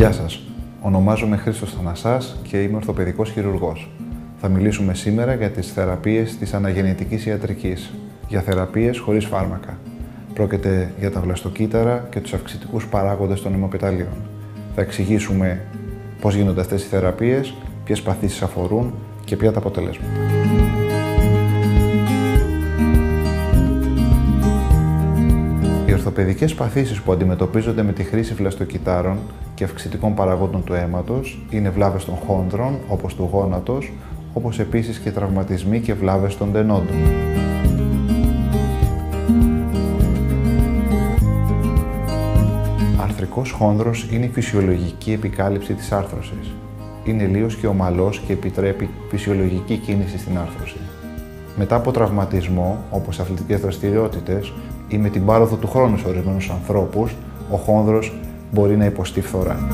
Γεια σας, ονομάζομαι Χρήστος Θανασάς και είμαι ορθοπαιδικός χειρουργός. Θα μιλήσουμε σήμερα για τις θεραπείες της αναγεννητικής ιατρικής, για θεραπείες χωρίς φάρμακα. Πρόκειται για τα βλαστοκύτταρα και τους αυξητικούς παράγοντες των αιμοπεταλίων. Θα εξηγήσουμε πώς γίνονται αυτές οι θεραπείες, ποιες παθήσεις αφορούν και ποια τα αποτελέσματα. Οι ορθοπαιδικές παθήσεις που αντιμετωπίζονται με τη χρήση βλαστοκυττάρων και αυξητικών παραγόντων του αίματος είναι βλάβες των χόνδρων, όπως του γόνατος, όπως επίσης και τραυματισμοί και βλάβες των τενόντων. Αρθρικός χόνδρος είναι η φυσιολογική επικάλυψη της άρθρωσης. Είναι λίος και ομαλός και επιτρέπει φυσιολογική κίνηση στην άρθρωση. Μετά από τραυματισμό, όπως αθλητικές δραστηριότητες ή με την πάροδο του χρόνου σε ορισμένους ανθρώπους, ο χόνδρος μπορεί να υποστεί φθορά.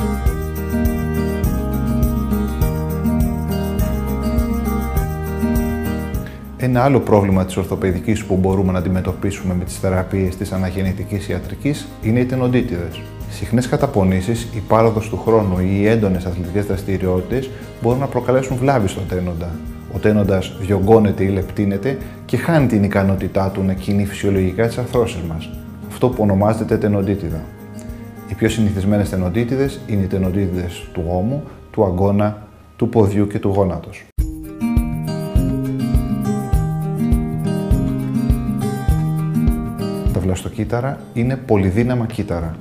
Ένα άλλο πρόβλημα της ορθοπαιδικής που μπορούμε να αντιμετωπίσουμε με τις θεραπείες της αναγεννητικής ιατρικής είναι οι τενοντίτιδες. Συχνές καταπονήσεις, η πάροδος του χρόνου ή οι έντονες αθλητικές δραστηριότητες μπορούν να προκαλέσουν βλάβη στον τένοντα. Ο τένοντας διωγγώνεται ή λεπτύνεται και χάνει την ικανότητά του να κινεί φυσιολογικά τις αρθρώσεις μας, αυτό που ονομάζεται τενοντίτιδα. Οι πιο συνηθισμένες τενοντίτιδες είναι οι τενοντίτιδες του ώμου, του αγκώνα, του ποδιού και του γόνατος. Τα βλαστοκύτταρα είναι πολυδύναμα κύτταρα.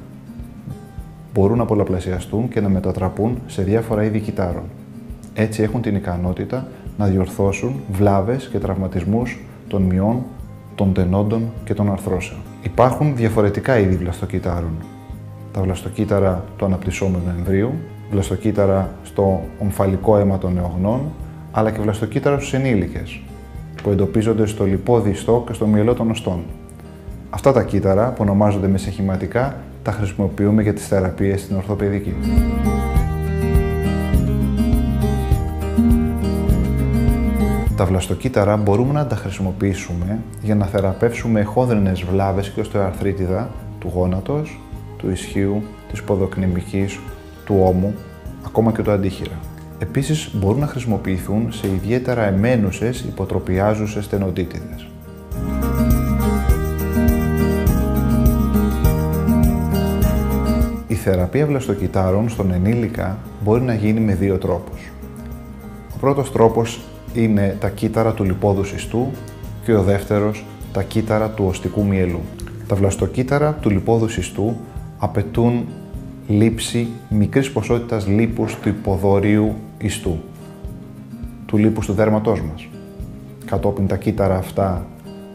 Μπορούν να πολλαπλασιαστούν και να μετατραπούν σε διάφορα είδη κυττάρων. Έτσι έχουν την ικανότητα να διορθώσουν βλάβες και τραυματισμούς των μυών, των τενόντων και των αρθρώσεων. Υπάρχουν διαφορετικά είδη βλαστοκυττάρων. Τα βλαστοκύτταρα του αναπτυσσόμενου εμβρίου, βλαστοκύτταρα στο ομφαλικό αίμα των νεογνών, αλλά και βλαστοκύτταρα στους ενήλικες, που εντοπίζονται στο λιπόδι ιστό και στο μυελό των οστών. Αυτά τα κύτταρα, που ονομάζονται μεσεχηματικά, τα χρησιμοποιούμε για τις θεραπείες στην ορθοπαιδική. Τα βλαστοκύτταρα μπορούμε να τα χρησιμοποιήσουμε για να θεραπεύσουμε εχόνδρινες βλάβες και οστεοαρθρίτιδα του γόνατος, του ισχύου, της ποδοκνημικής, του ώμου, ακόμα και του αντίχειρα. Επίσης, μπορούν να χρησιμοποιηθούν σε ιδιαίτερα εμένουσες υποτροπιάζουσες τενοντίτιδες. Η θεραπεία βλαστοκυττάρων στον ενήλικα μπορεί να γίνει με δύο τρόπους. Ο πρώτος τρόπος είναι τα κύτταρα του λιπόδους ιστού και ο δεύτερος τα κύτταρα του οστικού μυελού. Τα βλαστοκύτταρα του λιπόδους ιστού απαιτούν λήψη μικρής ποσότητας λίπους του υποδωρίου ιστού, του λίπους του δέρματός μας. Κατόπιν τα κύτταρα αυτά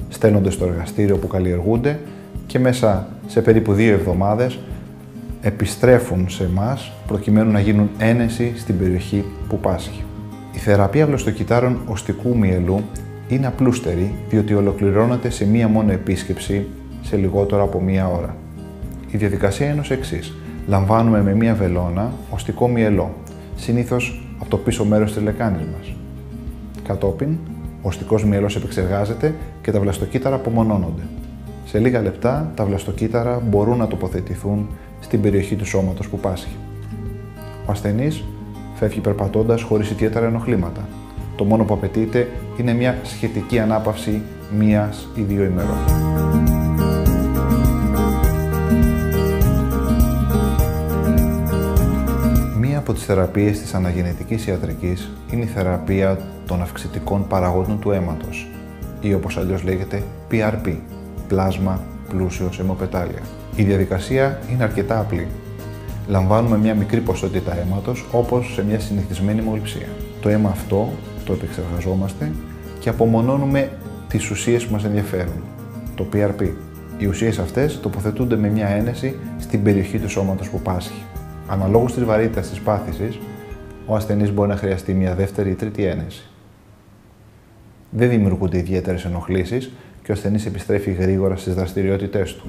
στέλνονται στο εργαστήριο που καλλιεργούνται και μέσα σε περίπου 2 εβδομάδες επιστρέφουν σε εμάς προκειμένου να γίνουν ένεση στην περιοχή που πάσχει. Η θεραπεία βλαστοκυττάρων οστικού μυελού είναι απλούστερη διότι ολοκληρώνεται σε μία μόνο επίσκεψη σε λιγότερο από 1 ώρα. Η διαδικασία είναι ως εξής. Λαμβάνουμε με μία βελόνα οστικό μυελό, συνήθως από το πίσω μέρος της λεκάνης μας. Κατόπιν, ο οστικός μυελός επεξεργάζεται και τα βλαστοκύτταρα απομονώνονται. Σε λίγα λεπτά, τα βλαστοκύτταρα μπορούν να τοποθετηθούν στην περιοχή του σώματος που πάσχει. Ο ασθενής φεύγει περπατώντας χωρίς ιδιαίτερα ενοχλήματα. Το μόνο που απαιτείται είναι μια σχετική ανάπαυση 1 ή 2 ημερών. Μία από τις θεραπείες της αναγεννητικής ιατρικής είναι η θεραπεία των αυξητικών παραγόντων του αίματος ή όπως αλλιώς λέγεται PRP, πλάσμα πλούσιος αιμοπετάλια. Η διαδικασία είναι αρκετά απλή. Λαμβάνουμε μια μικρή ποσότητα αίματος όπως σε μια συνηθισμένη αιμοληψία. Το αίμα αυτό το επεξεργαζόμαστε και απομονώνουμε τις ουσίες που μας ενδιαφέρουν, το PRP. Οι ουσίες αυτές τοποθετούνται με μια ένεση στην περιοχή του σώματος που πάσχει. Αναλόγως της βαρύτητας της πάθησης, ο ασθενής μπορεί να χρειαστεί μια δεύτερη ή τρίτη ένεση. Δεν δημιουργούνται ιδιαίτερες ενοχλήσεις και ο ασθενής επιστρέφει γρήγορα στις δραστηριότητές του.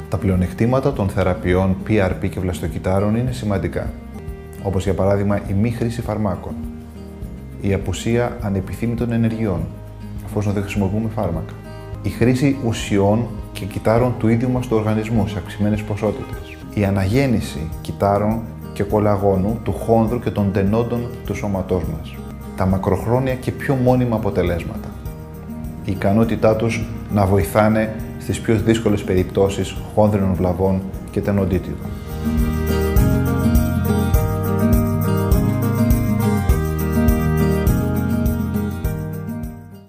Τα πλεονεκτήματα των θεραπείων PRP και βλαστοκυττάρων είναι σημαντικά, όπως για παράδειγμα η μη χρήση φαρμάκων, η απουσία ανεπιθύμητων ενεργειών, εφόσον δεν χρησιμοποιούμε φάρμακα, η χρήση ουσιών και κυτάρων του ίδιου μας του οργανισμού σε αυξημένες ποσότητες, η αναγέννηση κυτάρων και κολαγόνου του χόνδρου και των τενόντων του σώματός μας, τα μακροχρόνια και πιο μόνιμα αποτελέσματα, η ικανότητά τους να βοηθάνε στις πιο δύσκολες περιπτώσεις χόνδρινων βλαβών και τενοντίτιδων.